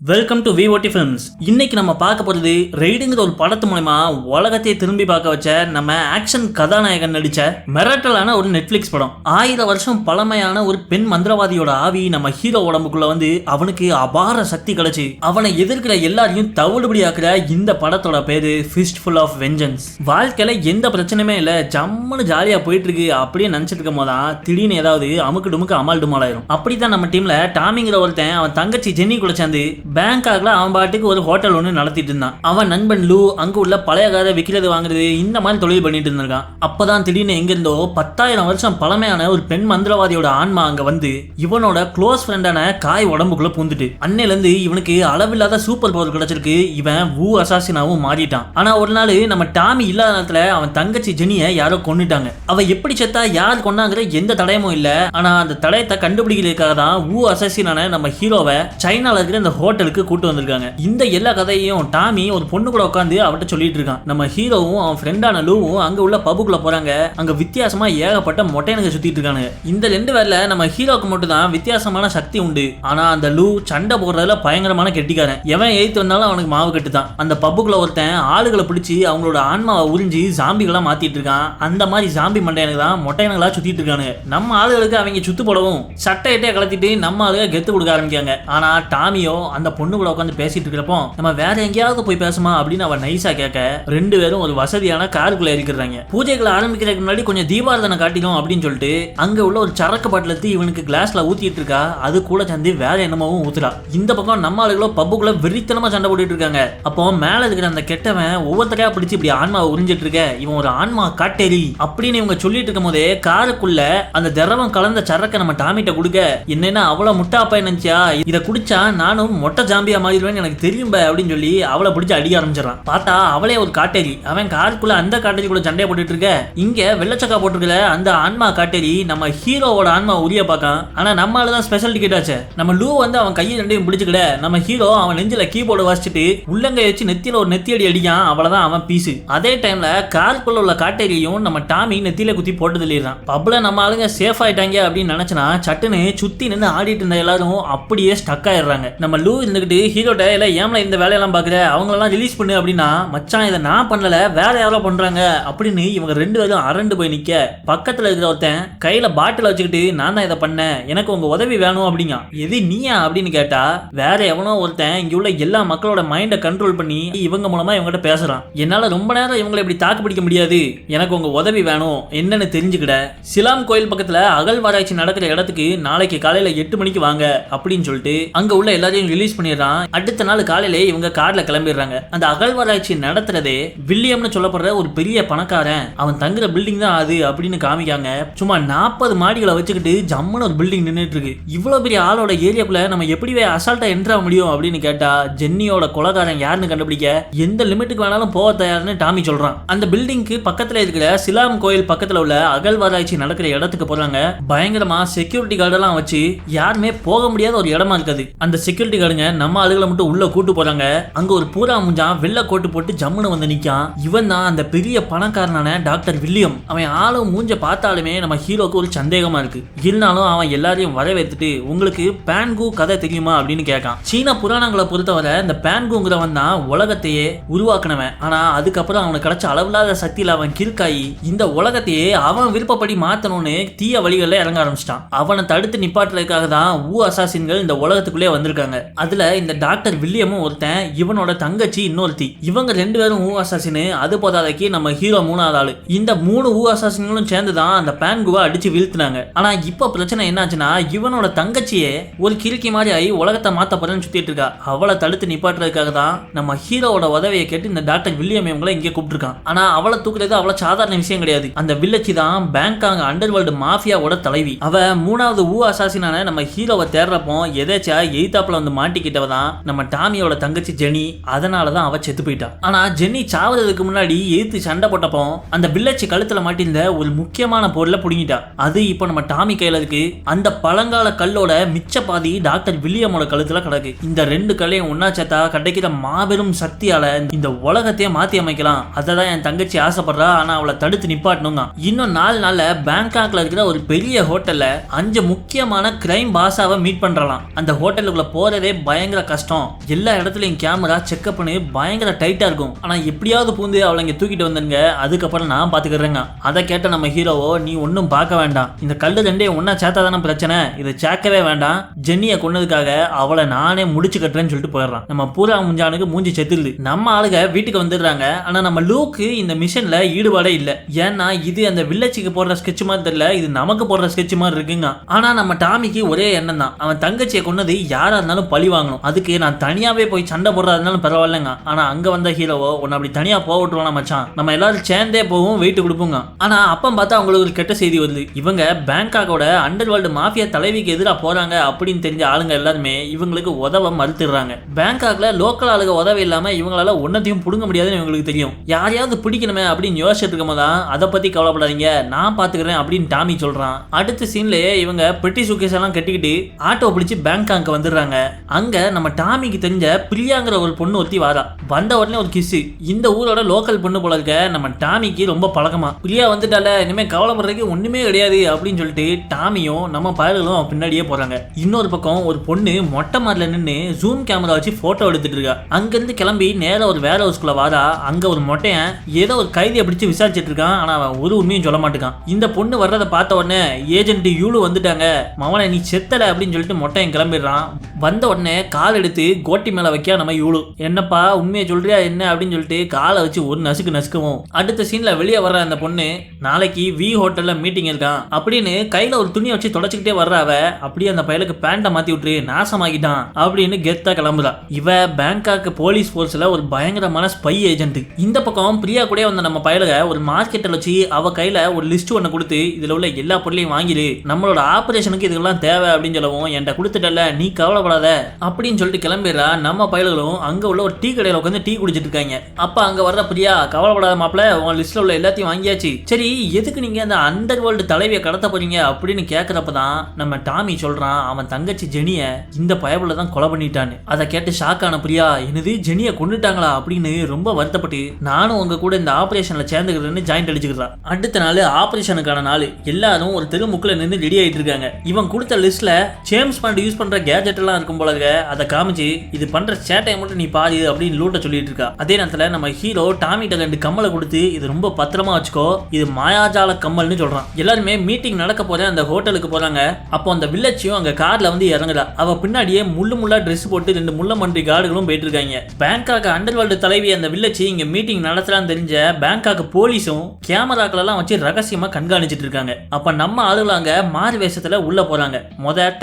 Welcome to VOD films. இன்னைக்கு நம்ம பார்க்க போறது ரெய்டுங்கிற ஒரு படத்து மூலமா உலகத்தை திரும்பி பார்க்க வச்ச நம்ம ஆக்ஷன் கதாநாயகன் நடிச்ச மிரட்டலான ஒரு நெட்ஃபிளிக்ஸ் படம். 1000 வருஷம் பழமையான ஒரு பெண் மந்திரவாதியோட ஆவி நம்ம ஹீரோ உடம்புக்குள்ள வந்து அவனுக்கு அபார சக்தி கிடைச்சு அவனை எதிர்க்கிற எல்லாரையும் தவிடுபடி ஆக்குற இந்த படத்தோட பேரு ஃபிஸ்ட்ஃபுல் ஆஃப் வெஞ்சன்ஸ். வாழ்க்கையில எந்த பிரச்சனையுமே இல்ல, ஜம்முன்னு ஜாலியா போயிட்டு இருக்கு அப்படின்னு நினைச்சிட்டு இருக்கும் போதான் திடீர்னு ஏதாவது அமுக்கு டுமுக்கு அமால் டுமால் ஆயிரும். அப்படித்தான் நம்ம டீம்ல டாமிங்கிற ஒருத்தன் அவன் தங்கச்சி ஜென்னி கூட சேர்ந்து பேங்காக்ல அவன் பாட்டுக்கு ஒரு ஹோட்டல் ஒன்று நடத்திட்டு இருந்தான். அவன் நண்பன் லூ அங்க உள்ள பழைய காரை விற்கிறது வாங்குறது இந்த மாதிரி தொழில் பண்ணிட்டு இருந்திருக்கான். அப்பதான் திடீர்னு எங்கிருந்தோ 10,000 வருஷம் பழமையான ஒரு பெண் மந்திரவாதியோட ஆன்மா அங்க வந்து இவனோட க்ளோஸ் ஃப்ரெண்டான காய் உடம்புக்குள்ள பூந்துட்டு அன்னையில இருந்து இவனுக்கு அளவில்லாத சூப்பர் பவர் கிடைச்சிருக்கு. இவன் வூ அசாசினாவும் மாறிட்டான். ஆனா ஒரு நாள் நம்ம டாமி இல்லாத நேரத்துல அவன் தங்கச்சி ஜெனியை யாரோ கொன்னுட்டாங்க. அவ எப்படி செத்தா யார் கொன்னாங்கிற எந்த தடயமும் இல்ல. ஆனா அந்த தடயத்தை கண்டுபிடிக்கிறதுக்காக தான் வூ அசாசினான நம்ம ஹீரோவை சைனால இருக்கிற இந்த ஹோட்டலுக்கு கூட்டு வந்திருக்காங்க. இந்த எல்லா கதையையும் டாமி ஒரு பொண்ணு கூட உட்காந்து அவட்ட சொல்லிட்டு இருக்கான். நம்ம ஹீரோவும் அவன் ஃப்ரெண்டான லூவும் அங்க உள்ள பப்புக்குள்ள போறாங்க. அங்க வித்தியாசமா ஏகப்பட்ட மொட்டையனுங்க சுத்திட்டு இருக்காங்க. இந்த 2 பேர்ல நம்ம ஹீரோக்கு மட்டும் தான் வித்தியாசமான சக்தி உண்டு. ஆனா அந்த லூ சண்டை போடுறதுல பயங்கரமான கெட்டிக்காரன். எவன் எய்த்து வந்தாலும் அவனுக்கு மாவு கட்டு தான். அந்த பப்புக்குள்ள ஒருத்தன் ஆளுகளை பிடிச்சி அவங்களோட ஆன்மாவை உறிஞ்சி ஜாம்பிகளா மாத்திட்டு இருக்கான். அந்த மாதிரி ஜாம்பி மண்டையனுக்கு தான் மொட்டையனுங்களா சுத்திட்டு இருக்கானுங்க. நம்ம ஆளுகளுக்கு அவங்க சுத்து போடவும் சட்டையிட்டே கலத்திட்டு நம்ம ஆளுக கெத்து கொடுக்க ஆரம்பிக்காங்க. ஆனா டாமியோ அந்த பொண்ணு கூட உட்காந்து பேசிட்டு இருக்கிறப்போ நம்ம வேற எங்கேயாவது போய் பேசுமா அப்படின்னு அவன் நைஸா கேட்க 2 பேரும் ஒரு வசதியான காருக்குள்ள இருக்கிறாங்க. பூஜைகளை ஆரம்பிக்கிறதுக்கு முன்னாடி கொஞ்சம் தீபாரதனை காட்டிடும் அப்படின்னு சொல்லிட்டு அங்க உள்ள ஒரு சரக்கு பாட்டில் எடுத்து இவனுக்கு கிளாஸ்ல ஊத்திட்டு இருக்கா. அது கூட சேர்ந்து வேற என்னமாவும் ஊத்துறா. இந்த பக்கம் நம்ம ஆளுகளோ பப்புக்குள்ள வெறித்தனமா சண்டை போட்டுட்டு இருக்காங்க. அப்போ மேல இருக்கிற அந்த கெட்டவன் ஒவ்வொருத்தரையா பிடிச்சி இப்படி ஆன்மாவை உறிஞ்சிட்டு இருக்க. இவன் ஒரு ஆன்மா காட்டேரி அப்படின்னு இவங்க சொல்லிட்டு இருக்கும் போதே காருக்குள்ள அந்த திரவம் கலந்த சரக்கை நம்ம டாமிட்ட கொடுக்க என்னன்னா அவ்வளவு முட்டாப்பா நினைச்சா இதை குடிச்சா நானும் மொட்டை ஜாம்பியா மாறிடுவேன்னு எனக்கு தெரியும் அப்படின்னு சொல்லி அவளை பிடிச்சி அடிக்க ஆரம்பிச்சிடறான். பார்த்தா அவளே ஒரு காட்டேரி. அவன் காருக்குள்ள அந்த காட்டேரி கூட சண்டையை போட்டுட்டு இருக்க. இங்க வெள்ளச்சக்கா போட்டுருக்கல அந்த ஆன்மா காட்டேரி நம்ம ஹீரோவோட ஆன்மா உரிய பார்க்கான். ஆனா நம்ம ஆளுதான் ஸ்பெஷல் டிக்கெட் ஆச்சு. நம்ம லூ வந்து அவன் கையை 2யும் பிடிச்சுக்கிட நம்ம ஹீரோ அவன் நெஞ்சில கீபோர்டு வாசிச்சுட்டு உள்ளங்கை வச்சு நெத்தியில ஒரு நெத்தி அடி அடிக்கான். அவ்வளவுதான் அவன் பீஸு. அதே டைம்ல காருக்குள்ள உள்ள காட்டேரியும் நம்ம டாமி நெத்தியில குத்தி போட்டு தள்ளிடுறான். பப்ல நம்ம ஆளுங்க சேஃப் ஆயிட்டாங்க அப்படின்னு நினைச்சனா சட்டுன்னு சுத்தி நின்று ஆடிட்டு இருந்த எல்லாரும் அப்படியே ஸ்டக் ஆயிடுறாங்க. நம்ம லூ இருந்துகிட்டு ஹீரோட்ட இல்ல ஏம்ல இந்த வேலையெல்லாம் பாக்குற அவங்களெல்லாம் ரிலீஸ் பண்ணு அப்படின்னா மச்சான் இதை நான் பண்ணல வேற யாரோ பண்றாங்க அப்படின்னு இவங்க 2 பேரும் அரண்டு போய் நிக்க பக்கத்துல இருக்கிற ஒருத்தன் கையில பாட்டில் வச்சுக்கிட்டு நான் தான் இதை பண்ணேன் எனக்கு உங்க உதவி வேணும் அப்படிங்க. எது நீயா அப்படின்னு கேட்டா வேற எவனோ ஒருத்தன் இங்க உள்ள எல்லா மக்களோட மைண்டை கண்ட்ரோல் பண்ணி இவங்க மூலமா இவங்ககிட்ட பேசுறான். என்னால ரொம்ப நேரம் இவங்களை இப்படி தாக்கு பிடிக்க முடியாது, எனக்கு உங்க உதவி வேணும் என்னன்னு தெரிஞ்சுக்கிட சிலாம் கோயில் பக்கத்துல அகழ்வாராய்ச்சி நடக்கிற இடத்துக்கு நாளைக்கு காலையில 8 மணிக்கு வாங்க அப்படின்னு சொல்லிட்டு அங்க உள்ள எல்லாரையும் ரிலீஸ் பண்ணிடுறான். அடுத்த நாள் காலையிலே இவங்க கார்ல கிளம்பிடுறாங்க. அந்த அகழ்வாராய்ச்சி நடத்துறதே வில்லியம்னு சொல்லப்படுற ஒரு பெரிய பணக்காரன். அவன் தங்குற பில்டிங் தான் அது அப்படின்னு காமிக்காங்க. சும்மா 40 மாடிகளை வச்சுக்கிட்டு ஜம்முன்னு ஒரு பில்டிங் நின்றுட்டு இருக்கு. இவ்வளவு பெரிய ஆளோட ஏரியாக்குள்ள நம்ம எப்படிவே அசால்ட்டா என்ட்ரா முடியும் அப்படின்னு கேட்டா ஜென்னியோட கொலைகாரன் யாருன்னு கண்டுபிடிக்க எந்த லிமிட்டுக்கு வேணாலும் போக தயார்னு டாமி சொல்றான். அந்த பில்டிங்க்கு பக்கத்துல இருக்கிற சிலாம் கோயில் பக்கத்துல உள்ள அகழ்வாராய்ச்சி நடக்கிற இடத்துக்கு போறாங்க. பயங்கரமா செக்யூரிட்டி கார்டெல்லாம் வச்சு யாருமே போக முடியாத ஒரு இடமா இருக்காது. அந்த செக்யூரிட்டி கார்டுங்க நம்ம ஆளுகளை மட்டும் உள்ள கூட்டு போறாங்க. அங்க ஒரு பூரா முஞ்சான் வெள்ளை கோட்டு போட்டு ஜம்முன்னு வந்து நிக்கான். இவன் தான் அந்த பெரிய பணக்காரனான டாக்டர் வில்லியம். அவன் ஆளும் மூஞ்ச பார்த்தாலுமே நம்ம ஹீரோக்கு ஒரு சந்தேகமா இருக்கு. இருந்தாலும் அவன் எல்லாரையும் வரவேற்றுட்டு உங்களுக்கு பேன்கு கதை தெரியுமா அப்படின்னு கேட்கான். சீன புராணங்களை பொறுத்தவரை இந்த பேன்குங்கிறவன் தான் உலகத்தையே உருவாக்கினவன். ஆனா அதுக்கப்புறம் அவனுக்கு கிடைச்ச அளவில்லாத சக்தியில அவன் கிறுக்காயி இந்த உலகத்தையே அவன் விருப்பப்படி மாத்தணும்னு தீய வழிகளில் இறங்க ஆரம்பிச்சிட்டான். அவனை தடுத்து நிப்பாட்டுறதுக்காக தான் ஊ அசாசின்கள் இந்த உலகத்துக்குள்ளே வந்திருக்காங்க. அதுல இந்த டாக்டர் வில்லியமும் ஒருத்தன், இவனோட தங்கச்சி இன்னொருத்தி. இவங்க 2 பேரும் ஊ அசாசின். அது போதாதைக்கு நம்ம ஹீரோ 3வது ஆளு. இந்த 3 ஊ அசாசின்களும் சேர்ந்துதான் அந்த பேன்குவை அடிச்சு வீழ்த்தினாங்க. ஆனா இப்ப பிரச்சனை என்னாச்சுன்னா இவனோட தங்கச்சியே ஒரு கிறுக்கி மாதிரி ஆகி உலகத்தை மாத்த போறேன்னு சுத்திட்டு இருக்கா. அவளை தடுத்து நிப்பாட்டுறதுக்காக தான் நம்ம ஹீரோவோட உதவியை கேட்டு இந்த டாக்டர் வில்லியம் இவங்களை இங்கே கூப்பிட்டுருக்கான். ஆனா அவளை தூக்குறது அவ்வளவு சாதாரண விஷயம் கிடையாது. அந்த வில்லச்சி தான் பேங்காங் அண்டர்வேர்ல்டு மாஃபியாவோட தலைவி. அவ 3வது ஊ அசாசினான நம்ம ஹீரோவை தேடுறப்போ எதாச்சா எய்தாப்புல வந்து மாட்டிக்கிட்டவ தான் நம்ம டாமியோட தங்கச்சி ஜெனி. அதனாலதான் அவ செத்து போயிட்டா. ஆனா ஜெனி சாவதுக்கு முன்னாடி எதிர்த்து சண்டை போட்டப்போ அந்த வில்லச்சி கழுத்துல மாட்டிருந்த ஒரு முக்கியமான பொருளை புடுங்கிட்டா. அது இப்ப நம்ம டாமி கையில இருக்கு. அந்த பழங்கால கல்லோட மிச்ச பாதி டாக்டர் வில்லியமோட கழுத்துல கிடக்கு. இந்த 2 கல்லையும் ஒன்னா சேர்த்தா கிடைக்கிற மாபெரும் சக்தியால இந்த உலகத்தையே மாத்தி அமைக்கலாம். அததான் என் தங்கச்சி ஆசைப்படுறா. ஆனா அவளை தடுத்து நிப்பாட்டணுங்க. இன்னும் 4 நாள்ல பேங்காக்ல இருக்கிற ஒரு பெரிய ஹோட்டல்ல 5 முக்கியமான கிரைம் பாஸாவை மீட் பண்றலாம். அந்த ஹோட்டலுக்குள்ள போறதே பயங்கர கஷ்டம். எல்லா இடத்துலயும் கேமரா செக்அப் பண்ணி பயங்கர டைட்டா இருக்கும். ஆனா எப்படியாவது பூந்து அவளை இங்க தூக்கிட்டு வந்துருங்க, அதுக்கப்புறம் நான் பாத்துக்கிறேங்க. அதை கேட்ட நம்ம ஹீரோவோ, நீ ஒன்னும் பார்க்க வேண்டாம், இந்த கல்லு ரெண்டையும் ஒன்னா சேர்த்தாதான பிரச்சனை, இதை சேர்க்கவே வேண்டாம், ஜென்னியை கொன்னதுக்காக அவளை நானே முடிச்சு கட்டுறேன்னு சொல்லிட்டு போயிடுறான். நம்ம பூரா முஞ்சானுக்கு மூஞ்சி செத்துருது. நம்ம ஆளுங்க வீட்டுக்கு வந்துடுறாங்க. ஆனா நம்ம லூக்கு இந்த மிஷன்ல ஈடுபாடே இல்ல. ஏன்னா இது அந்த வில்லேஜுக்கு போடுற ஸ்கெட்ச் மாதிரி தெரியல, இது நமக்கு போடுற ஸ்கெட்ச் மாதிரி இருக்குங்க. ஆனா நம்ம டாமிக்கு ஒரே எண்ணம் தான், அவன் தங்கச்சியை கொன்னது யாரா இருந்தாலும் பழி வாங்கணும், அதுக்கு நான் தனியாவே போய் சண்டை போடுறதுனாலும் பரவாயில்லைங்க. ஆனா அங்க வந்த ஹீரோவோ, உன்னை அப்படி தனியா போக விட்டுருவானா மச்சான், நம்ம எல்லாரும் சேர்ந்தே போவோம், வெயிட் கொடுப்போங்க. ஆனா அப்ப பார்த்தா அவங்களுக்கு ஒரு கெட்ட செய்தி வருது. இவங்க பேங்காக்கோட அண்டர்வேர்ல்டு மாஃபியா தலைவிக்கு எதிராக போறாங்க அப்படின்னு தெரிஞ்ச ஆளுங்க எல்லாருமே இவங்களுக்கு உதவ மறுத்துடுறாங்க. பேங்காக்ல லோக்கல் ஆளுங்க உதவி இல்லாம இவங்களால ஒன்னத்தையும் புடுங்க முடியாதுன்னு இவங்களுக்கு தெரியும். யாரையாவது பிடிக்கணுமே அப்படின்னு யோசிச்சுட்டு இருக்கும் போதான், அதை பத்தி கவலைப்படாதீங்க, நான் பாத்துக்கிறேன் அப்படின்னு டாமி சொல்றான். அடுத்த சீன்லயே இவங்க பெட்டி சூக்கேஸ் எல்லாம் கட்டிக்கிட்டு ஆட்டோ பிடிச்சு பேங்காக் வந்துடுறாங்க. அங்க நம்ம டாமிக்கு தெரிஞ்ச பிரியாங்கிற ஒரு பொண்ணு ஒருத்தி வாரா. வந்த உடனே ஒரு கிஸ். இந்த ஊரோட லோக்கல் பொண்ணு போல இருக்க நம்ம டாமிக்கு ரொம்ப பழக்கமா. பிரியா வந்துட்டால, இனிமே கவலைப்படுறதுக்கு ஒண்ணுமே கிடையாது அப்படின்னு சொல்லிட்டு டாமியும் நம்ம பயல்களும் பின்னாடியே போறாங்க. இன்னொரு பக்கம் ஒரு பொண்ணு மொட்டை மாடல நின்று ஜூம் கேமரா வச்சு போட்டோ எடுத்துட்டு இருக்கா. அங்கிருந்து கிளம்பி நேர ஒரு வேர் ஹவுஸ்குள்ள வாரா. அங்க ஒரு மொட்டையன் ஏதோ ஒரு கைதியை பிடிச்சு விசாரிச்சுட்டு இருக்கான். ஆனா அவன் ஒரு உண்மையும் சொல்ல மாட்டேங்கான். இந்த பொண்ணு வர்றதை பார்த்த உடனே ஏஜென்ட் யூலு வந்துட்டாங்க, மவனை நீ செத்தல அப்படின்னு சொல்லிட்டு மொட்டையன் கிளம்பிடுறான். வந்த உடனே கால் எடுத்து கோட்டி மேல வைக்க நம்ம யூலு, என்னப்பா உண்மையை சொல்றியா என்ன அப்படின்னு சொல்லிட்டு காலை வச்சு ஒரு நசுக்கவும். அடுத்த சீன்ல வெளியே வர்ற அந்த பொண்ணு, நாளைக்கு வி ஹோட்டல்ல மீட்டிங் இருக்கான் அப்படின்னு கையில ஒரு துணியை வச்சு தொடச்சுக்கிட்டே வர்றாவ. அப்படியே அந்த பயலுக்கு பேண்டை மாத்தி விட்டு நாசமாகிட்டான் அப்படின்னு கெத்தா கிளம்புறா. இவ பேங்காக் போலீஸ் போர்ஸ்ல ஒரு பயங்கரமான ஸ்பை ஏஜென்ட். இந்த பக்கம் பிரியா கூட வந்த நம்ம பயலுக ஒரு மார்க்கெட்டில் வச்சு அவ கையில ஒரு லிஸ்ட் ஒன்று கொடுத்து, இதுல உள்ள எல்லா பொருளையும் வாங்கிடு, நம்மளோட ஆபரேஷனுக்கு இதெல்லாம் தேவை அப்படின்னு சொல்லவும், என்கிட்ட கொடுத்துட்டல நீ கவலைப்படாத அப்படின்னு சொல்லிட்டு கிளம்பிடுறா. நம்ம பயல்களும் அங்க உள்ள ஒரு டீ கடையில உட்காந்து டீ குடிச்சிட்டு இருக்காங்க. அப்ப அங்க வர்ற பிரியா, கவலைப்படாத மாப்பிள்ள, உன் லிஸ்ட்ல உள்ள எல்லாத்தையும் வாங்கியாச்சு, சரி எதுக்கு நீங்க அந்த அண்டர் வேர்ல்டு தலைவியை கடத்த போறீங்க அப்படின்னு கேட்கறப்பதான் நம்ம டாமி சொல்றான், அவன் தங்கச்சி ஜெனிய இந்த பயபுல தான் கொலை பண்ணிட்டான்னு. அதை கேட்டு ஷாக் ஆன பிரியா, என்னது ஜெனிய கொண்டுட்டாங்களா அப்படின்னு ரொம்ப வருத்தப்பட்டு, நானும் உங்க கூட இந்த ஆபரேஷன்ல சேர்ந்துக்கிறேன்னு ஜாயிண்ட் அடிச்சுக்கிறான். அடுத்த நாள் ஆபரேஷனுக்கான நாள். எல்லாரும் ஒரு தெருமுக்குல நின்று ரெடி ஆயிட்டு இருக்காங்க. இவன் கொடுத்த லிஸ்ட்ல ஜேம்ஸ் பாண்ட் யூஸ் பண்ற கேஜெட் எல்லாம் இருக்கும் போல இருக்க, அதை காமிச்சு இது பண்ற சேட்டையை மட்டும் நீ பாரு அப்படின்னு லூட்ட சொல்லிட்டு இருக்கா. அதே நேரத்துல நம்ம ஹீரோ டாமிட்ட 2 கம்மலை கொடுத்து, இது ரொம்ப பத்திரமா வச்சுக்கோ, இது மாயாஜால கம்மல்னு சொல்றான். எல்லாருமே மீட்டிங் நடக்க போற அந்த ஹோட்டலுக்கு போறாங்க. அப்போ அந்த வில்லச்சியும் அங்க கார்ல வந்து இறங்குறா. அவ பின்னாடியே முள்ளா ட்ரெஸ் போட்டு 2 முள்ள மன்றி கார்டுகளும் போயிட்டு இருக்காங்க. பேங்காக் அண்டர்வேர்ல்டு தலைவி அந்த வில்லச்சி இங்க மீட்டிங் நடத்தலான்னு தெரிஞ்ச பேங்காக் போலீஸும் கேமராக்கள் எல்லாம் வச்சு ரகசியமா கண்காணிச்சிட்டு இருக்காங்க. அப்ப நம்ம ஆளுங்க அங்க மாறு வேஷத்துல உள்ள போறாங்க.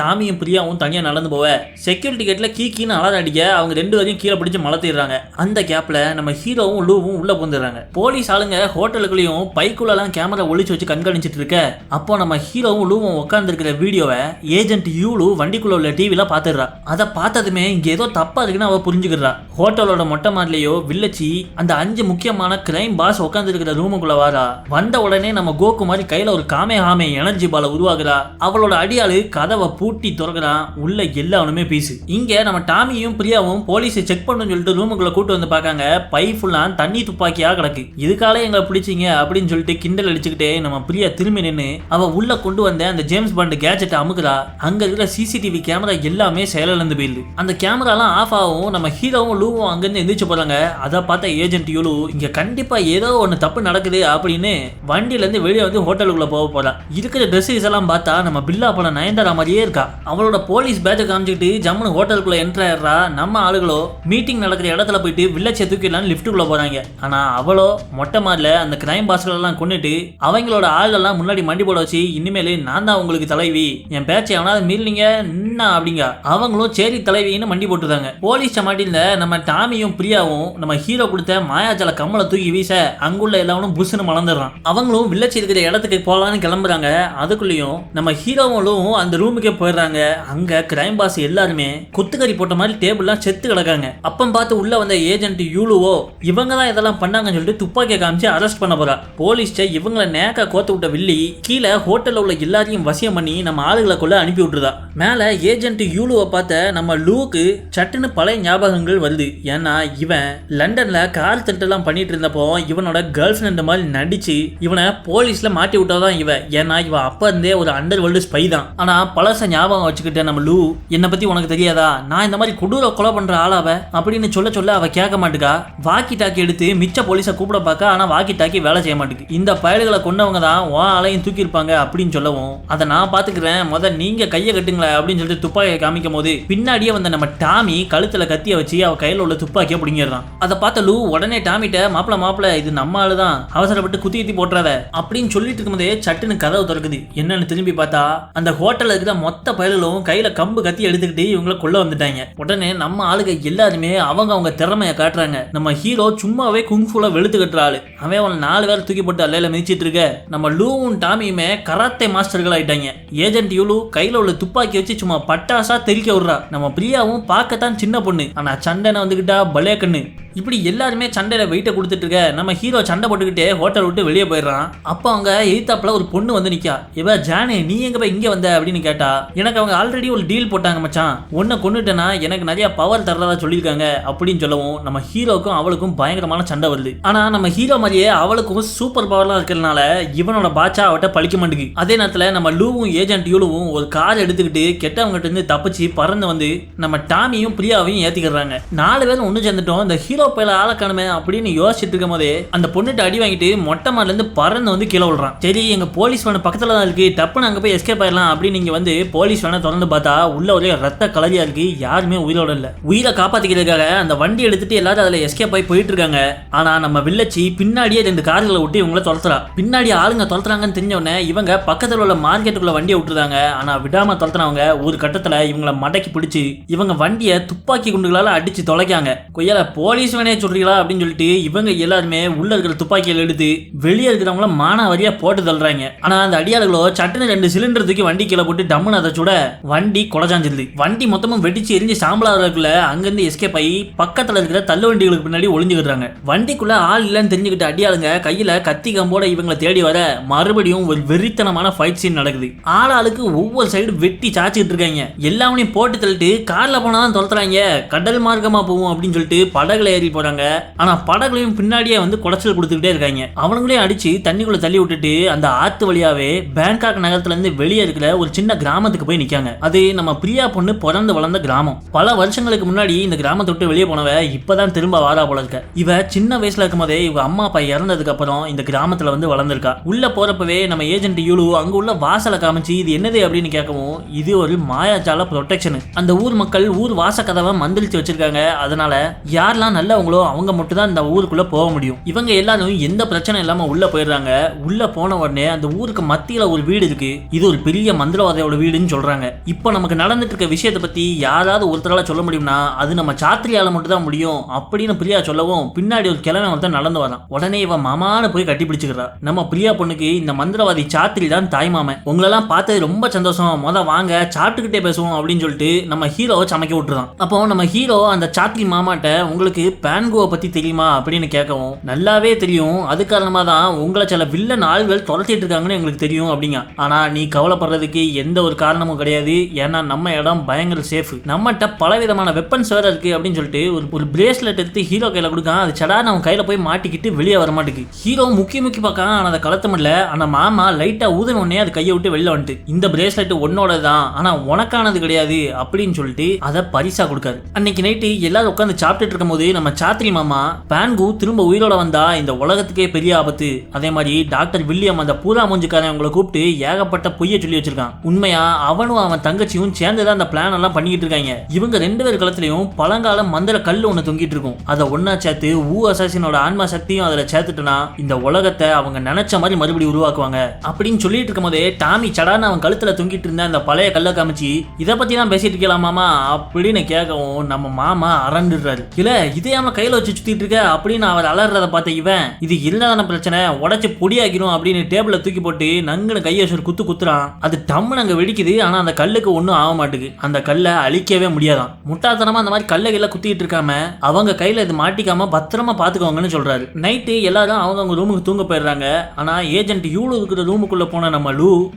டாமியும் பிரியாவும் தனியா நடந்து போவ செக்யூரிட்டி கேட்ல கீன்னு அலற அடிக்க அவங்க 2 பேரையும் கீழே பிடிச்சு மலத்திடுறாங்க. அந்த கேப்ல நம்ம ஹீரோவும் லூவும் உள்ள புந்துறாங்க. போலீஸ் ஆளுங்க ஹோட்டலுக்குள்ளயும் பைக்குள்ளலாம் கேமரா ஒளிச்சு வச்சு கண்காணிச்சிட்டு இருக்க. அப்போ நம்ம ஹீரோவும் லூவும் உட்கார்ந்து இருக்கிற வீடியோவை ஏஜென்ட் யூலு வண்டிக்குள்ள உள்ள டிவில பாத்துடுறா. அதை பார்த்ததுமே இங்க ஏதோ தப்பா இருக்குன்னு அவ புரிஞ்சுக்கிறா. ஹோட்டலோட மொட்டை மாடலையோ வில்லச்சி அந்த 5 முக்கியமான கிரைம் பாஸ் உட்கார்ந்து இருக்கிற ரூமுக்குள்ள வாரா. வந்த உடனே நம்ம கோகு மாதிரி கையில ஒரு காமே எனர்ஜி பால உருவாகுறா. அவளோட அடியாளு கதவை பூட்டி திறக்கிறான். உள்ள எல்லாருமே பீஸ். இங்க நம்ம டாமியும் பிரியாவும் போலீஸை செக் பண்ணணும்னு சொல்லிட்டு ரூமுக்குள்ள கூட்டு வந்து பார்க்காங்க. பை ஃபுல்லா தண்ணி துப்பாக்கியா கிடக்கு. இதுக்கால எங்களை பிடிச்சிங்க அப்படின்னு சொல்லிட்டு கிண்டல் அடிச்சுக்கிட்டே நம்ம பிரியா திரும்பி நின்று அவ உள்ள கொண்டு வந்த அந்த ஜேம்ஸ் பாண்ட் கேஜெட்டை அமுக்குறா. அங்க இருக்கிற சிசிடிவி கேமரா எல்லாமே செயலிழந்து போயிடுது. அந்த கேமராலாம் ஆஃப் ஆகும். நம்ம ஹீரோவும் லூவும் அங்கிருந்து எந்திரிச்சு போறாங்க. அதை பார்த்த ஏஜென்ட் யூலு, இங்க கண்டிப்பா ஏதோ ஒன்னு தப்பு நடக்குது அப்படின்னு வண்டியில இருந்து வெளியே வந்து ஹோட்டலுக்குள்ள போக போறா. இருக்கிற ட்ரெஸ்ஸஸ் எல்லாம் பார்த்தா நம்ம பில்லா பட நயன்தாரா மாதிரியே இருக்கா. அவளோட போலீஸ் பேட்சை காமிச்சிட்டு ஜம்முன்னு ஹோட்டலுக்குள்ள என்டர் ஆயிடுறா. நம்ம ஆளுகளோ மீட்டிங் நடக்கிற இடத்துல போயிட்டு வில்லச்சை தூக்கிடலாம் லிஃப்ட்டுக்குள்ள போறாங்க. ஆனா அவளோ மொட்டை மாடல அந்த கிரைம் பாஸ்கள் எல்லாம் கொண்டுட்டு அவங்களோட ஆள்கள்லாம் முன்னாடி மண்டி போட வச்சு, இனிமேல் நான் தான் உங்களுக்கு தலைவி, என் பேச்சை எவனாவது மீறினீங்க என்ன அப்படிங்க. அவங்களும் சரி தலைவின்னு மண்டி போட்டுதாங்க. போலீஸ் மாட்டில நம்ம டாமியும் பிரியாவும் நம்ம ஹீரோ கொடுத்த மாயாஜால கம்மலை தூக்கி வீச அங்குள்ள எல்லாரும் புஷ்னு மலர்ந்துடுறான். அவங்களும் வில்லச்சி இருக்கிற இடத்துக்கு போகலான்னு கிளம்புறாங்க. அதுக்குள்ளயும் நம்ம ஹீரோவும் அந்த ரூமுக்கே போயிடுறாங்க. அங்க கிரைம் பாஸ் எல்லாருமே குத்துக்கறி போட்ட மாதிரி டேபிள்லாம் செத்து கிடக்காங்க. அப்பம் பார்த்து உள்ள வந்த ஏஜென்ட் யூலுவோ, இவங்க தான் இதெல்லாம் பண்ணாங்கன்னு சொல்லிட்டு துப்பாக்கியை காமிச்சு அரெஸ்ட் பண்ண போறா. போலீஸ் இவங்களை நேக்கா கோத்து விட்ட வில்லி கீழே ஹோட்டல்ல உள்ள எல்லாரையும் வசியம் பண்ணி நம்ம ஆளுகளை கொள்ள அனுப்பி விட்டுருதா. மேல ஏஜென்ட் யூலுவை பார்த்த நம்ம லூக்கு சட்டுன்னு பழைய ஞாபகங்கள் வருது. ஏன்னா இவன் லண்டன்ல கார் தட்டெல்லாம் பண்ணிட்டு இருந்தப்போ இவனோட கேர்ள் ஃப்ரெண்ட் மாதிரி நடிச்சு இவனை போலீஸ்ல மாட்டி விட்டதான் இவன். ஏன்னா இவன் அப்ப இருந்தே ஒரு அண்டர் வேர்ல்டு ஸ்பை தான். ஆனா பழச ஞாபகம் வச்சுக்கிட்ட நம்ம லூ, என்னை பத்தி உனக்கு தெரியாதா, தெரியாதா, நான் இந்த மாதிரி கொடூர கொலை பண்ற ஆளாவ அப்படின்னு சொல்ல அவ கேட்க மாட்டுக்கா. வாக்கி டாக்கி எடுத்து மிச்ச போலீஸை கூப்பிட பார்க்க, ஆனா வாக்கி டாக்கி வேலை செய்ய மாட்டேங்குது. இந்த பயல்களை கொண்டவங்க தான் ஆளையும் தூக்கி இருப்பாங்க அப்படின்னு சொல்லவும், அதை நான் பாத்துக்கிறேன், முதல் நீங்க கையை கட்டுங்களேன் அப்படின்னு சொல்லிட்டு துப்பாக்கியை காமிக்கும் போது பின்னாடியே வந்த நம்ம டாமி கழுத்துல கத்திய வச்சு அவ கையில உள்ள துப்பாக்கியை பிடிங்கிடுறான். அதை பார்த்த லூ உடனே டாமிட்ட மாப்பிள இது நம்ம ஆளுதான், அவசரப்பட்டு குத்தி போட்டுறாத அப்படின்னு சொல்லிட்டு இருக்கும்போதே சட்டுன்னு கதவு திறக்குது. என்னன்னு திரும்பி பார்த்தா அந்த ஹோட்டல்ல இருக்கிற மொத்த பயல்களும் கையில கம்பு கத்தி எடுத்துக்கிட்டு இவங்களை கொல்ல வந்துட்டாங்க. உடனே நம்ம ஆளுங்க எல்லாருமே அவங்க திறமைய காட்டுறாங்க. நம்ம ஹீரோ சும்மாவே குங்ஃபுல வெளுத்து கட்டுறாள். அவன் 4 பேர் தூக்கி போட்டு அல்லையில மிதிச்சிட்டு இருக்க. நம்ம லூவும் டாமியுமே கராத்தே மாஸ்டர்கள் ஆயிட்டாங்க. ஏஜென்ட் யூலு கையில உள்ள துப்பாக்கி வச்சு சும்மா பட்டாசா தெறிக்க விடுறா. நம்ம பிரியாவும் பார்க்கத்தான் சின்ன பொண்ணு, ஆனா சண்டைன்னு வந்துகிட்டா பலே கண்ணு. இப்படி எல்லாருமே சண்டையில வெயிட்ட கொடுத்துட்டு இருக்க. நம்ம ஹீரோ சண்டை போட்டுக்கிட்டே ஹோட்டல் விட்டு வெளியே போயிடுறான். அப்போ அவங்க எய்தாப்புல ஒரு பொண்ணு வந்து நிக்கா. இவ ஜானே நீ எங்க போய் இங்க வந்த அப்படின்னு கேட்டா, எனக்கு அவங்க ஆல்ரெடி ஒரு டீல் போட்டாங்க மச்சான், ஒன்ன கொண்டுட்டேன்னா எனக்கு நிறைய பவர் தரதா சொல்லியிருக்காங்க அப்படின்னு சொல்லவும் நம்ம ஹீரோக்கும் அவளுக்கும் பயங்கரமான சண்டை வருது. ஆனா நம்ம ஹீரோ மாதிரியே அவளுக்கும் சூப்பர் பவர்லாம் இருக்கிறதுனால இவனோட பாட்சா அவட்ட பழிக்க மாட்டேங்குது. அதே நேரத்துல நம்ம லூவும் ஏஜென்ட் யூலுவும் ஒரு கார் எடுத்துக்கிட்டு கெட்டவங்கிட்ட இருந்து தப்பிச்சு பறந்து வந்து நம்ம டாமியும் பிரியாவையும் ஏத்திக்கிறாங்க. 4 பேரும் ஒண்ணு சேர்ந்துட்டோம். இந்த ஹீரோ பையில ஆளக்கானுமே அப்படின்னு யோசிச்சுட்டு இருக்கும் போதே அந்த பொண்ணுட்டு அடி வாங்கிட்டு மொட்டை மாடில இருந்து பறந்து வந்து கீழே விழுறான். சரி எங்க போலீஸ் வேன பக்கத்துல தான் இருக்கு, டப்புன்னு அங்க போய் எஸ்கேப் ஆயிடலாம் அப்படின்னு நீங்க வந்து போலீஸ் வேன திறந்து பார்த்தா உள்ள ஒரே ரத்த கலரியா இருக்கு. யாருமே உயிரோட இல்ல. உயிரை காப்பாத்திக்கிறதுக்காக அந்த வண்டி எடுத்துட்டு எல்லாரும் அதுல எஸ்கேப் ஆகி போயிட்டு இருக்காங்க. ஆனா நம்ம வில்லச்சி பின்னாடியே 2 கார்களை விட்டு இவங்கள துரத்துறா. பின்னாடி ஆளுங்க துரத்துறாங்கன்னு தெரிஞ்ச உடனே இவங்க பக்கத்துல உள்ள மார்க்கெட்டுக்குள்ள வண்டியை விட்டுருந்தாங்க. ஆனா விடாம துரத்துனவங்க ஒரு கட்டத்துல இவங்கள மடக்கி பிடிச்சு இவங்க வண்டியை துப்பாக்கி குண்டுகளால அடிச்சு தொலைக்காங்க. கொய்யால போலீஸ் சொல்றீங்களா அப்படின்னு சொல்லிட்டு இவங்க எல்லாருமே உள்ள இருக்கிற துப்பாக்கியில் எடுத்து வெளியே இருக்கிறவங்கள மானாவரியா போட்டு தள்ளுறாங்க. ஆனா அந்த அடியாளர்களோ சட்டுன்னு 2 சிலிண்டர் தூக்கி வண்டி கீழே போட்டு டம்முன்னு அதை சுட வண்டி கொலைஞ்சிருது. வண்டி மொத்தமும் வெடிச்சு எரிஞ்சு சாம்பலாகிறதுக்குள்ள அங்கிருந்து எஸ்கேப் ஆகி பக்கத்துல இருக்கிற தள்ளு வண்டிகளுக்கு பின்னாடி ஒளிஞ்சுக்கிறாங்க. வண்டிக்குள்ள ஆள் இல்லைன்னு தெரிஞ்சுக்கிட்டு அடியாளுங்க கையில கத்தி கம்போட இவங்களை தேடி வர மறுபடியும் ஒரு வெறித்தனமான ஃபைட் சீன் நடக்குது. ஆளாளுக்கு ஒவ்வொரு சைடு வெட்டி சாச்சிட்டு இருக்காங்க. எல்லாவனையும் போட்டு தள்ளிட்டு கார்ல போனாதான் துரத்துறாங்க. கடல் மார்க்கமா போவோம் அப்படின்னு சொல்லிட்டு படகுல ஏறி போறாங்க. ஆனா படகுலையும் பின்னாடியே வந்து குடைச்சல் கொடுத்துக்கிட்டே இருக்காங்க. அவனுங்களையும் அடிச்சு தண்ணிக்குள்ள தள்ளி விட்டுட்டு அந்த ஆத்து வழியாவே பேங்காக் நகரத்துல இருந்து வெளியே இருக்கிற ஒரு சின்ன கிராமத்துக்கு போய் நிக்காங்க. அது நம்ம பிரியா பொண்ணு பிறந்து வளர்ந்த கிராமம். பல வருஷங்களுக்கு முன்னாடி இந்த கிராமத்தை விட்டு வெளியே போனவ இப்பதான் திரும்ப வாரா போல இருக்க. இவ சின்ன வயசுல இருக்கும் போதே இவ அம்மா அப்பா இறந்ததுக்கு அப்புறம் இந்த கிராமத்துல வந்து வளர்ந்திருக்கா. உள்ள போறப்பவே நம்ம ஏஜென்ட் யூலு அங்க உள்ள வாசலை காமிச்சு இது என்னது அப்படின்னு கேட்கவும் இது ஒரு மாயாஜால ப்ரொடெக்ஷன். அந்த ஊர் மக்கள் ஊர் வாச கதவை மந்திரிச்சு வச்சிருக்காங்க. அதனால யாரெல்லாம் நல்லவங்களோ அவங்க மட்டும் தான் இந்த ஊருக்குள்ள போக முடியும். இவங்க எல்லாரும் எந்த பிரச்சனை இல்லாம உள்ள போயிடுறாங்க. உள்ள போன உடனே அந்த ஊருக்கு மத்தியில ஒரு வீடு இருக்கு. இது ஒரு பெரிய மந்திரவாதியோட வீடுன்னு சொல்றாங்க. இப்போ நமக்கு நடந்துட்டு இருக்க விஷயத்தை பத்தி யாராவது ஒருத்தரால சொல்ல முடியும்னா அது நம்ம சாத்திரியால மட்டும் தான் முடியும் அப்படின்னு பிரியா சொல்லவும் பின்னாடி ஒரு கிழமை ஒருத்தன் நடந்து வரான். உடனே இவன் மாமான்னு போய் கட்டி பிடிச்சுக்கிறா. நம்ம பிரியா பொண்ணுக்கு இந்த மந்திரவாதி சாத்திரி தான் தாய் மாமன். உங்களெல்லாம் பார்த்தது ரொம்ப சந்தோஷம், வாங்க சாப்பிட்டுக்கிட்டே பேசுவோம் அப்படின்னு சொல்லிட்டு நம்ம ஹீரோவை சமைக்க விட்டுறான். அப்போ நம்ம ஹீரோ அந்த சாத்திரி மாமாட்ட உங்களுக்கு பேன்கோவை பத்தி தெரியுமா அப்படின்னு கேட்கவும் நல்லாவே தெரியும், அது காரணமா தான் உங்களை சில வில்லன் ஆள்கள் துரத்திட்டு இருக்காங்கன்னு எங்களுக்கு தெரியும் அப்படிங்க. ஆனா நீ கவலைப்படுறதுக்கு எந்த ஒரு காரணமும் கிடையாது. ஏன்னா நம்ம இடம் பயங்கர சேஃப். நம்மகிட்ட பலவிதமான வெப்பன்ஸ் வேற இருக்கு அப்படின்னு சொல்லிட்டு ஒரு பிரேஸ்லெட் எடுத்து ஹீரோ கையில கொடுக்கான். அது சடா நம்ம கையில போய் மாட்டிக்கிட்டு வெளியே வர மாட்டேங்குது. ஹீரோ முக்கி பார்க்கான். ஆனா அதை கலத்த முடியல. ஆனா மாமா லைட்டா ஊதன உடனே அது கையை விட்டு வெளில வந்துட்டு இந்த பிரேஸ்லெட் உன்னோட தான், ஆனா உனக்கானது கிடையாது அப்படின்னு சொல்லிட்டு அதை பரிசா கொடுக்காரு. அன்னைக்கு நைட்டு எல்லாரும் உட்காந்து சாப்பிட்டுட்டு இருக்கும் போது நம்ம சாத்திரி மாமா பேன்கு திரும்ப உயிரோட வந்தா இந்த உலகத்துக்கே பெரிய ஆபத்து. அதே மாதிரி டாக்டர் வில்லியம் அந்த பூரா மூஞ்சுக்காரன் அவங்களை கூப்பிட்டு ஏகப்பட்ட பொய்ய சொல்லி வச்சிருக்கான். உண்மையா அவனும் அவன் தங்கச்சியும் சேர்ந்துதான் அந்த பிளான் எல்லாம் பண்ணிக்கிட்டு இருக்காங்க. இவங்க 2 பேர் களத்திலையும் பழங்கால மந்திர கல் ஒண்ணு தொங்கிட்டு இருக்கும். அதை ஒன்னா சேர்த்து அசாசினோட ஆன்மா சக்தியும் அதுல சேர்த்துட்டுனா இந்த உலகத்தை அவங்க நினைச்ச மாதிரி மறுபடியும் உருவாக்குவாங்க அப்படின்னு சொல்லிட்டு இருக்கும் போதே டாமி சடான்னு அவன் கழுத்துல தொங்கிட்டு இருந்த அந்த பழைய கல்லை காமிச்சு இதை பத்தி தான் பேசிட்டு இருக்கலாம் மாமா அப்படின்னு கேட்கவும் நம்ம மாமா அரண்டுறாரு. இல்ல இதையாம கையில வச்சு சுத்திட்டு இருக்க அப்படின்னு அவர் அலறத பார்த்த இவன் இது இருந்தாதான பிரச்சனை, உடைச்சு பொடியாக்கிடும் அப்படின்னு டேபிள தூக்கி போட்டு நங்குன்னு கையேஸ்வர் குத்துறான். அது டம்முன்னு அங்க வெடிக்குது. ஆனா அந்த கல்லுக்கு ஒன்னும் ஆக மாட்டுக்கு. அந்த கல்லை அழிக்கவே முடியாதான். முட்டாத்தனமா அந்த மாதிரி கல்லைகளை குத்திட்டு இருக்காம அவங்க கையில இது மாட்டிக்காம பத்திரமா பாத்துக்கோங்கன்னு சொல்றாரு. நைட்டு எல்லாரும் அவங்க ரூமுக்கு தூங்க போயிடுறாங்க. ஆனா ஏஜென்ட் யூலு இருக்கிற ரூமுக்குள்ள போன நம்ம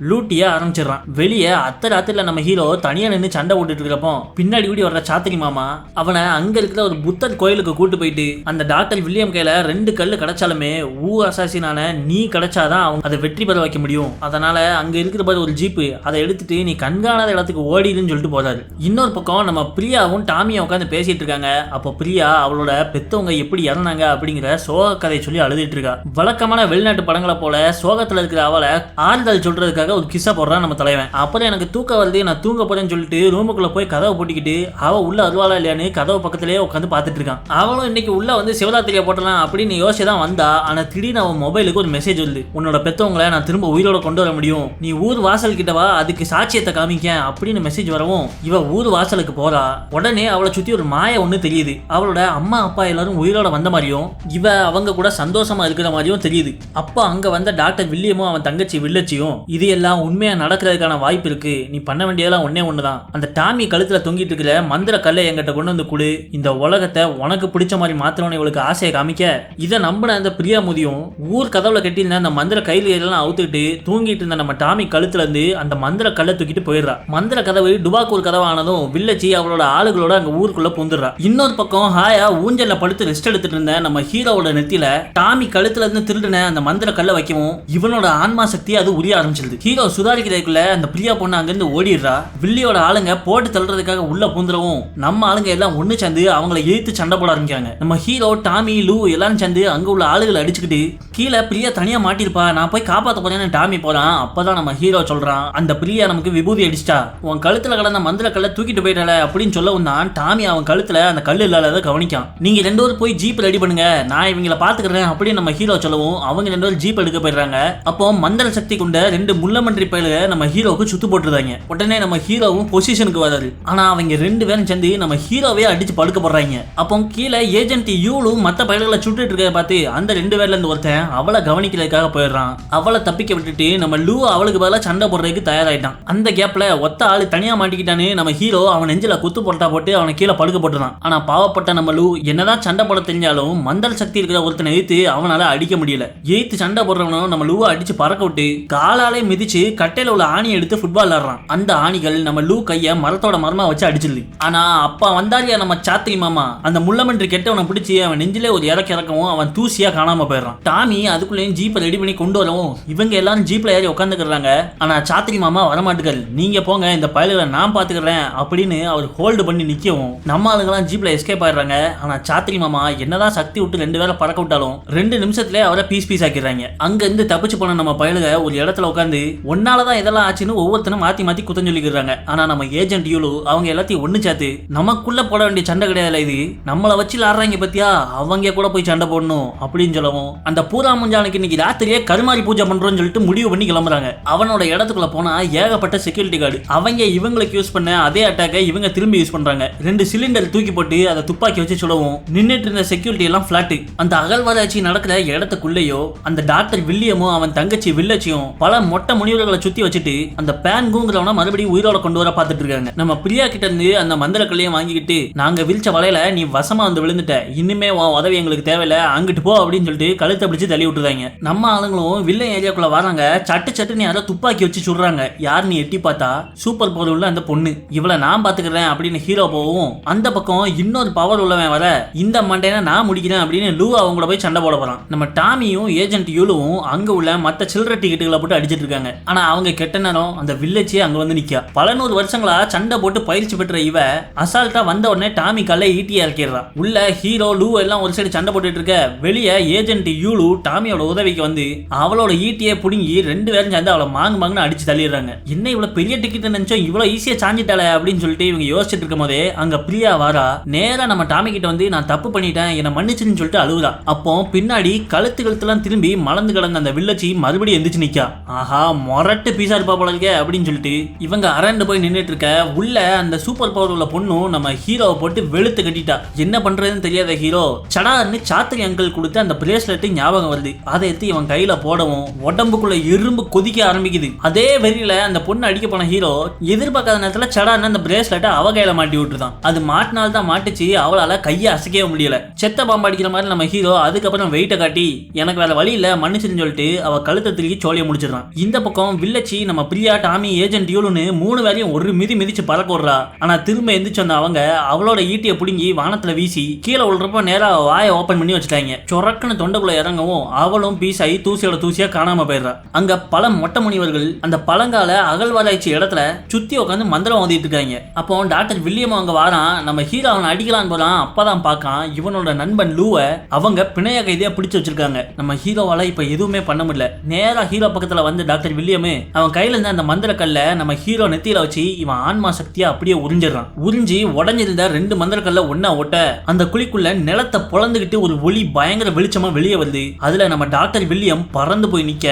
லூட்டிய ஆரம்பிச்சிடறான். வெளியே ராத்திரில நம்ம ஹீரோ தனியா நின்று சண்டை போட்டுட்டு இருக்கப்போ பின்னாடி கூடி வர்ற சாத்திரி மாமா அவனை அங்க இருக்கிற ஒரு புத்தர் கோயிலுக்கு ஹாஸ்பிட்டலுக்கு கூட்டு போயிட்டு அந்த டாக்டர் வில்லியம் கையில 2 கல்லு கிடைச்சாலுமே ஊர் அசாசினான நீ கிடைச்சாதான் அவங்க அதை வெற்றி பெற வைக்க முடியும். அதனால அங்க இருக்கிற பாரு ஒரு ஜீப்பு, அதை எடுத்துட்டு நீ கண்காணாத இடத்துக்கு ஓடிடுன்னு சொல்லிட்டு போறாரு. இன்னொரு பக்கம் நம்ம பிரியாவும் டாமியும் உட்காந்து பேசிட்டு இருக்காங்க. அப்போ பிரியா அவளோட பெத்தவங்க எப்படி இறந்தாங்க அப்படிங்கிற சோக கதையை சொல்லி அழுதுட்டு இருக்கா. வழக்கமான வெளிநாட்டு படங்களை போல சோகத்துல இருக்கிற அவளை ஆறுதல் சொல்றதுக்காக ஒரு கிஸ்ஸா போடுறான் நம்ம தலைவன். அப்புறம் எனக்கு தூக்கம் வருது, நான் தூங்க போறேன்னு சொல்லிட்டு ரூமுக்குள்ள போய் கதவை போட்டிக்கிட்டு அவ உள்ள அருவாளா இல்லையான்னு கதவு பக்கத்திலேயே உட்காந்து பார்த்துட்டு இருக்கான். அவளும் இன்னைக்கு உள்ள வந்து சிவராத்திரியை போட்டலாம் அப்படின்னு யோசிச்சுதான் வந்தா. ஆனா திடீர்னு அவன் மொபைலுக்கு ஒரு மெசேஜ் வருது. உன்னோட பெத்தவங்களை நான் திரும்ப உயிரோட கொண்டு வர முடியும், நீ ஊர் வாசல் கிட்ட வா, அதுக்கு சாட்சியத்தை காமிக்க அப்படின்னு மெசேஜ் வரவும் இவ ஊர் வாசலுக்கு போறா. உடனே அவளை சுத்தி ஒரு மாய ஒண்ணு தெரியுது. அவளோட அம்மா அப்பா எல்லாரும் உயிரோட வந்த மாதிரியும் இவ அவங்க கூட சந்தோஷமா இருக்கிற மாதிரியும் தெரியுது. அப்போ அங்க வந்த டாக்டர் வில்லியமும் அவன் தங்கச்சி வில்லச்சியும் இது எல்லாம் உண்மையா நடக்கிறதுக்கான வாய்ப்பு இருக்கு, நீ பண்ண வேண்டியதெல்லாம் ஒன்னே ஒண்ணுதான், அந்த டாமி கழுத்துல தொங்கிட்டு இருக்கிற மந்திர கல்லை என்கிட்ட கொண்டு வந்து கொடு, இந்த உலகத்தை உனக்கு பிடிச்ச மாதிரி மாத்திரம்னு இவளுக்கு ஆசையை காமிக்க இதை நம்பின அந்த பிரியா முதியும் ஊர் கதவுல கட்டியிருந்த அந்த மந்திர கையில எல்லாம் அவுத்துக்கிட்டு தூங்கிட்டு இருந்த நம்ம டாமி கழுத்துல இருந்து அந்த மந்திர கல்லை தூக்கிட்டு போயிடுறா. மந்திர கதவு டுபாக்கூர் கதவானதும் வில்லச்சி அவளோட ஆளுகளோட அங்க ஊருக்குள்ள புந்துடுறா. இன்னொரு பக்கம் ஹாயா ஊஞ்சல்ல படுத்து ரெஸ்ட் எடுத்துட்டு இருந்த நம்ம ஹீரோவோட நெத்தியில டாமி கழுத்துல இருந்து திருடின அந்த மந்திர கல்லை வைக்கவும் இவனோட ஆன்மா சக்தி அது உரிய ஆரம்பிச்சிருது. ஹீரோ சுதாரிக்கிறதுக்குள்ள அந்த பிரியா பொண்ணு அங்கிருந்து ஓடிடுறா. வில்லியோட ஆளுங்க போட்டு தள்ளுறதுக்காக உள்ள பூந்துறவும் நம்ம ஆளுங்க எல்லாம் ஒண்ணு சேர்ந்து அவங்களை இழுத்து சண்டை போட ஆரம்பிக்காங்க. நம்ம ஹீரோ டாமி லூ எல்லாரும் சேர்ந்து அங்க உள்ள ஆளுகளை அடிச்சுக்கிட்டு கீழே பிரியா தனியா மாட்டிருப்பா, நான் போய் காப்பாத்த போறேன்னு டாமி போறான். அப்பதான் நம்ம ஹீரோ சொல்றான், அந்த பிரியா நமக்கு விபூதி அடிச்சிட்டா, உன் கழுத்துல கடந்த மந்திர கல்லை தூக்கிட்டு போயிட்டால அப்படின்னு சொல்ல வந்தான். டாமி அவன் கழுத்துல அந்த கல் இல்லாத கவனிக்கான். நீங்க 2 பேரும் போய் ஜீப் ரெடி பண்ணுங்க, நான் இவங்களை பாத்துக்கிறேன் அப்படின்னு நம்ம ஹீரோ சொல்லவும் அவங்க 2 பேரும் ஜீப் எடுக்க போயிடுறாங்க. அப்போ மந்திர சக்தி கொண்ட 2 முள்ளமன்றி பயலுக நம்ம ஹீரோவுக்கு சுத்து போட்டுருந்தாங்க. உடனே நம்ம ஹீரோவும் பொசிஷனுக்கு வராரு. ஆனா அவங்க 2 பேரும் சேர்ந்து நம்ம ஹீரோவே அடிச்சு படுக்க போடுறாங்க. அப்போ கீழே ஏஜென்ட் யூலும் மத்த பயல்களை சுட்டுட்டு இருக்க பார்த்து அந்த 2 பேர்ல இருந்து ஒருத்தன் அவளை கவனிக்கிறதுக்காக போயிடுறான். அவளை தப்பிக்க விட்டுட்டு நம்ம லூ அவளுக்கு பதிலாக சண்டை போடுறதுக்கு தயாராயிட்டான். அந்த கேப்ல ஒத்த ஆளு தனியா மாட்டிக்கிட்டானு நம்ம ஹீரோ அவன் நெஞ்சில குத்து போட்டா போட்டு அவனை கீழே படுக்க போட்டுறான். ஆனா பாவப்பட்ட நம்ம லூ என்னதான் சண்டை போட தெரிஞ்சாலும் மந்தல் சக்தி இருக்கிற ஒருத்தனை எழுத்து அவனால அடிக்க முடியல. எழுத்து சண்டை போடுறவனும் நம்ம லூவை அடிச்சு பறக்க விட்டு காலாலே மிதிச்சு கட்டையில உள்ள ஆணியை எடுத்து ஃபுட்பால் விளாடுறான். அந்த ஆணிகள் நம்ம லூ கைய மரத்தோட மரமா வச்சு அடிச்சிருது. ஆனா அப்பா வந்தாரியா நம்ம சாத்திரி மாமா அந்த முள்ளமன்றி கெட்டவனை பிடிச்சி அவன் நெஞ்சிலே ஒரு இறக்கவும் அவன் தூசியா காணாம போயிடுறான். டாமி அதுக்குள்ளேயும் ஜீப்பை ரெடி பண்ணி கொண்டு வரவும் இவங்க எல்லாரும் ஜீப்ல ஏறி உட்காந்துக்கிறாங்க. ஆனா சாத்திரி மாமா வரமாட்டுகள், நீங்க போங்க இந்த பயல்களை நான் பாத்துக்கிறேன் அப்படின்னு அவர் ஹோல்டு பண்ணி நிக்கவும் நம்ம ஆளுங்கெல்லாம் ஜீப்ல எஸ்கேப் ஆயிடுறாங்க. ஆனா சாத்திரி மாமா என்னதான் சக்தி விட்டு 2 பேரை பறக்க விட்டாலும் 2 நிமிஷத்துல அவரை பீஸ் ஆக்கிடுறாங்க. அங்க இருந்து தப்பிச்சு போன நம்ம பயலுக ஒரு இடத்துல உட்காந்து ஒன்னாலதான் இதெல்லாம் ஆச்சுன்னு ஒவ்வொருத்தரும் மாத்தி மாத்தி குத்தம் சொல்லிக்கிறாங்க. ஆனா நம்ம ஏஜென்ட் யூலு அவங்க எல்லாத்தையும் ஒண்ணு சேர்த்து நமக்குள்ள போட வேண்டிய சண்டை கிடையாது, இது நம்மளை வச்சு ஆடுறாங்க பத்தியா, அவங்க கூட போய் சண்டை போடணும் அப்படின்னு சொல்லவும் அந்த பூரா முஞ்சானுக்கு இன்னைக்கு ராத்திரியே கருமாரி பூஜை பண்றோம்னு சொல்லிட்டு முடிவு பண்ணி கிளம்புறாங்க. அவனோட இடத்துக்குள்ள போனா ஏகப்பட்ட செக்யூரிட்டி கார்டு அவங்க இவங்களுக்கு யூஸ் பண்ண அதே அட்டாக்கை இவங்க திரும்பி யூஸ் பண்றாங்க. 2 சிலிண்டர் தூக்கி போட்டு அதை துப்பாக்கி வச்சு சுடவும் நின்னுட்டு இருந்த செக்யூரிட்டி எல்லாம் பிளாட். அந்த அகழ்வாராய்ச்சி நடக்கிற இடத்துக்குள்ளேயோ அந்த டாக்டர் வில்லியமும் அவன் தங்கச்சி வில்லச்சியும் பல மொட்டை முனிவர்களை சுத்தி வச்சுட்டு அந்த பேன்குங்கிறவன மறுபடியும் உயிரோட கொண்டு வர பார்த்துட்டு இருக்காங்க. நம்ம பிரியா கிட்ட இருந்து அந்த மந்திர கல்லையும் வாங்கிக்கிட்டு நாங்க விரிச்ச வலையில நீ வசமா வந்து விழுந்துட்ட, இனிமே உன் உதவி எங்களுக்கு தேவையில்ல, அங்கிட்டு போ அப்படின்னு சொல்லிட்டு கழுத்தை பிடிச்சு தள்ளி விட்டுறாங்க. நம்ம ஆளுங்களும் வில்லன் ஏரியாக்குள்ள வராங்க. சட்டுன்னு யாரோ துப்பாக்கி வச்சு சுடுறாங்க. யாருன்னு எட்டி பார்த்தா சூப்பர் பவர் உள்ள அந்த பொண்ணு. இவளை நான் பாத்துக்கிறேன் அப்படின்னு ஹீரோ போவும் அந்த பக்கம் இன்னொரு பவர் உள்ளவன் வர இந்த மண்டையை நான் முடிக்கிறேன் அப்படின்னு லூ அவங்கள போய் சண்டை போட போறான். நம்ம டாமியும் ஏஜென்ட் யூலுவும் அங்க உள்ள மத்த சில்லற டிக்கெட்டுகளை போட்டு அடிச்சிட்டு இருக்காங்க. ஆனா அவங்க கெட்ட நேரம் அந்த வில்லேஜே அங்க வந்து நிக்கா. பல 100 வருஷங்களா சண்டை போட்டு பயிற்சி பெற்ற இவ அசால்ட்டா வந்த உடனே டாமி கல்லை ஈட்டியா இறக்கிடுறான். உள்ள ஹீரோ லூ எல்லாம் ஒரு சைடு சண்டை போட்டுட்டு இருக்க, வெளியே ஏஜென்ட் யூலு டாமியோட உதவிக்கு வந்து அவளோட ஈட்டியை புடுங்கி 2 பேரும் சேர்ந்து அவளை மாங்குன்னு அடிச்சு தள்ளிடுறாங்க. என்ன இவ்வளவு பெரிய டிக்கெட் நினைச்சோம், இவ்வளவு ஈஸியா சாஞ்சிட்டாளே அப்படின்னு சொல்லிட்டு இவங்க யோசிச்சுட்டு இருக்கும் போதே அங்க பிரியா வாரா. நேரா நம்ம டாமி கிட்ட வந்து நான் தப்பு பண்ணிட்டேன் என்ன மன்னிச்சுன்னு சொல்லிட்டு அழுகுறா. அப்போ பின்னாடி கழுத்துலாம் திரும்பி மலர்ந்து கிடந்த அந்த வில்லச்சி மறுபடியும் எந்திரிச்சு நிக்கா. ஆஹா மொரட்டு பீஸா இருப்பா போல இருக்கே அப்படின்னு சொல்லிட்டு இவங்க அரண்டு போய் நின்றுட்டு இருக்க. உள்ள அந்த சூப்பர் பவர் உள்ள பொண்ணும் நம்ம ஹீரோவை போட்டு வெளுத்து கட்டிட்டா. என்ன பண்றதுன்னு தெரியாத ஹீரோ சடார்னு சாத்திரி அங்கிள் கொடுத்து அந்த பிரேஸ்லெட் ஞாபகம் வருது. அதை எடுத்து இவன் கையில போடவும் உடம்புக்குள்ள எறும்பு கொதிக்க ஆரம்பிக்குது. அதே வெறியில அந்த பொண்ணு அடிக்க போன ஹீரோ எதிர்பார்க்காத நேரத்துல சடார்னு அந்த பிரேஸ்லெட்டை அவ கையில மாட்டி விட்டுருதான். அது மாட்டினால்தான் மாட்டுச்சு, அவளால கையை அசைக்கவே முடியல. செத்த பாம்பு அடிக்கிற மாதிரி நம்ம ஹீரோ அதுக்கப்புறம் வெயிட்ட காட்டி எனக்கு வேற வழி இல்ல மன்னிச்சுன்னு சொல்லிட்டு அவ கழுத்தை திருக்கி சோழிய முடிச்சிடறான். இந்த பக்கம் வில்லச்சி நம்ம பிரியா டாமி ஏஜென்ட் யூலுன்னு 3 வேலையும் ஒரு மிதிச்சு பறக்க விடுறா. ஆனா திரும்ப எந்திரிச்சு வந்த அவங்க அவளோட ஈட்டியை புடுங்கி வானத்துல வீசி வீசி கீழே விழுறப்ப நேரா வாயை ஓபன் பண்ணி வச்சுட்டாங்க. சொரக்குன்னு தொண்டைக்குள்ள இறங்கவும் அவளும் பீஸ் ஆகி தூசியோட தூசியா காணாம போயிடுறா. அங்க பல மொட்டை முனிவர்கள் அந்த பழங்கால அகழ்வாராய்ச்சி இடத்துல சுத்தி உட்காந்து மந்திரம் ஓதிட்டு இருக்காங்க. அப்போ டாக்டர் வில்லியம் அவங்க வாரான். நம்ம ஹீரோ அவனை அடிக்கலான்னு போறான். அப்பதான் பார்க்கான் இவனோட நண்பன் லூவை அவங்க பிணைய கைதியா பிடிச்சு வச்சிருக்காங்க. நம்ம ஹீரோவால இப்ப எதுவுமே பண்ண முடியல. நேரா ஹீரோ பக்கத்துல வந்து டாக்டர் வில்லியம் அவன் கையில இருந்த அந்த மந்திர கல்ல நம்ம ஹீரோ நெத்தியில வச்சு இவன் ஆன்மா சக்தியா அப்படியே உறிஞ்சிடறான். உறிஞ்சி உடஞ்சிருந்த 2 மந்திர கல்ல ஒன்னா ஒட்ட அந்த குழிக்குள்ள நிலத்தை பொளந்துகிட்டு ஒரு ஒளி பயங்கர வெளிச்சமா வெளியே வருது. அதுல நம்ம டாக்டர் வில்லியம் பறந்து போய் நிக்க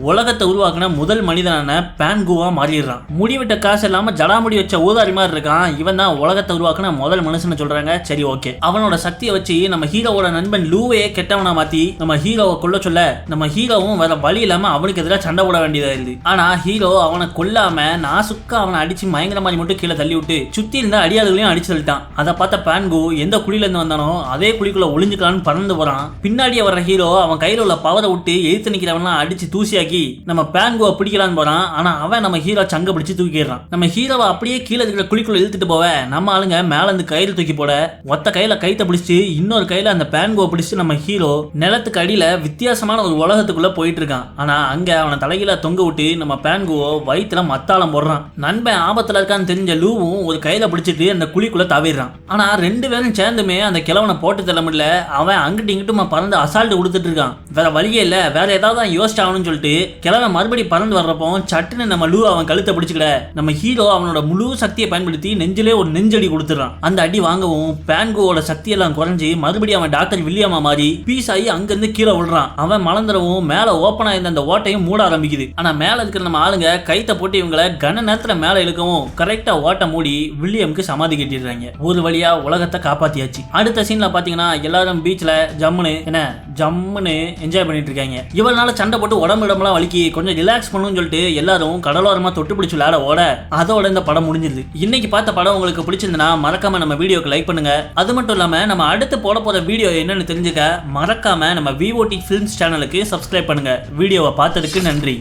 உலகத்தை உருவாக்குன முதல் மனிதனான பேன்குவா மாறிடுறான். முடிவிட்ட காசு இல்லாம ஜடாமுடி வச்ச ஊதாரி மாதிரி இருக்கான். இவன் தான் உலகத்தை உருவாக்குன முதல் மனுஷன் சொல்றாங்க. சரி ஓகே. அவனோட சக்தியை வச்சு நம்ம ஹீரோவோட நண்பன் லூவையே கெட்டவனா மாத்தி நம்ம ஹீரோவை கொல்ல சொல்ல நம்ம ஹீரோவும் வேற வழி இல்லாம அவனுக்கு எதிராக சண்டை போட வேண்டியதா இருந்து. ஆனா ஹீரோ அவனை கொல்லாம நாசுக்கா அவனை அடிச்சு பயங்கர மாதிரி மட்டும் கீழே தள்ளி விட்டு சுத்தி இருந்த அடியாளர்களையும் அடிச்சு தள்ளிட்டான். அதை பார்த்த பேன்கு எந்த குழியில இருந்து வந்தானோ அதே குழிக்குள்ள ஒளிஞ்சுக்கலான்னு பறந்து போறான். பின்னாடியே வர்ற ஹீரோ அவன் கையில உள்ள பவரை விட்டு எதிர்த்து நிக்கிறவன்லாம் அடிச்சு தூசியாக்கி நம்ம பேன்குவை பிடிக்கலான்னு போறான். ஆனா அவன் நம்ம ஹீரோ சங்க பிடிச்சு தூக்கிடுறான். நம்ம ஹீரோவை அப்படியே கீழே இருக்கிற குழிக்குள்ள இழுத்துட்டு போவ நம்ம ஆளுங்க மேல இருந்து கயிறு தூக்கி போட ஒத்த கையில கைத்த பிடிச்சு இன்னொரு கையில அந்த பேன்குவை பிடிச்சு நம்ம ஹீரோ நிலத்துக்கு அடியில வித்தியாசமான ஒரு உலகத்துக்குள்ள போயிட்டு இருக்கான். ஆனா அங்க அவனை தலையில தொங்க விட்டு நம்ம பேன்குவோ வயிற்றுல மத்தாளம் போடுறான். நண்பன் ஆபத்துல இருக்கான்னு தெரிஞ்ச லூவும் ஒரு கையில பிடிச்சிட்டு அந்த குழிக்குள்ள தவிடுறான். ஆனா 2 பேரும் சேர்ந்துமே அந்த கிழவனை போட்டு தள்ள முடியல. அவன் அங்கிட்டு இங்கிட்டுமா பறந்து அசால்ட்டு கொடுத்துட்டு இருக்கான். வேற வழியே இல்ல, வேற ஏதாவது யோசிச்சு ஆகணும்னு சொல்லிட்டு கிழவன் மறுபடி பறந்து வர்றப்போ சட்டுன்னு நம்ம லூ அவன் கழுத்தை பிடிச்சுக்கிட நம்ம ஹீரோ அவனோட முழு சக்தியை பயன்படுத்தி நெஞ்சிலே ஒரு நெஞ்சடி கொடுத்துறான். அந்த அடி வாங்கவும் பேன்குவோட சக்தி எல்லாம் குறைஞ்சி மறுபடியும் அவன் டாக்டர் வில்லியமா மாறி பீஸ் ஆகி அங்கிருந்து கீழே விழுறான். அவன் மலர்ந்துறவும் மேல ஓப்பனா இருந்த அந்த ஓட்டையும் மூட ஆரம்பிக்குது. ஆனா மேல இருக்கிற நம்ம ஆளுங்க கைத்த போட்டு இவங்களை கன நேரத்துல மேல இழுக்கவும் கரெக்டா ஓட்ட மூடி வில்லியம்க்கு சமாதி கட்டிடுறாங்க. ஒரு வழியா உலகத்தை காப்பாத்தியாச்சு. அடுத்த சீன்ல பாத்தீங்கன்னா எல்லாரும் பீச்ல ஜம்முன்னு என்ஜாய் பண்ணிட்டு இருக்காங்க. இவனால சண்டை போட்டு உடம்புலாம் வலிக்கி கொஞ்சம் ரிலாக்ஸ் பண்ணணும்னு சொல்லிட்டு எல்லாரும் கடலோரமா தொட்டு பிடிச்சு விளையாட ஓட அதோட இந்த படம் முடிஞ்சிருது. இன்னைக்கு பார்த்த படம் உங்களுக்கு பிடிச்சிருந்தா மறக்காம நம்ம வீடியோக்கு லைக் பண்ணுங்க. அது மட்டும் இல்லாம நம்ம அடுத்து போட போற வீடியோ என்னன்னு தெரிஞ்சுக்க மறக்காம நம்ம VOT Films சேனலுக்கு சப்ஸ்கிரைப் பண்ணுங்க. வீடியோவை பார்த்ததுக்கு நன்றி.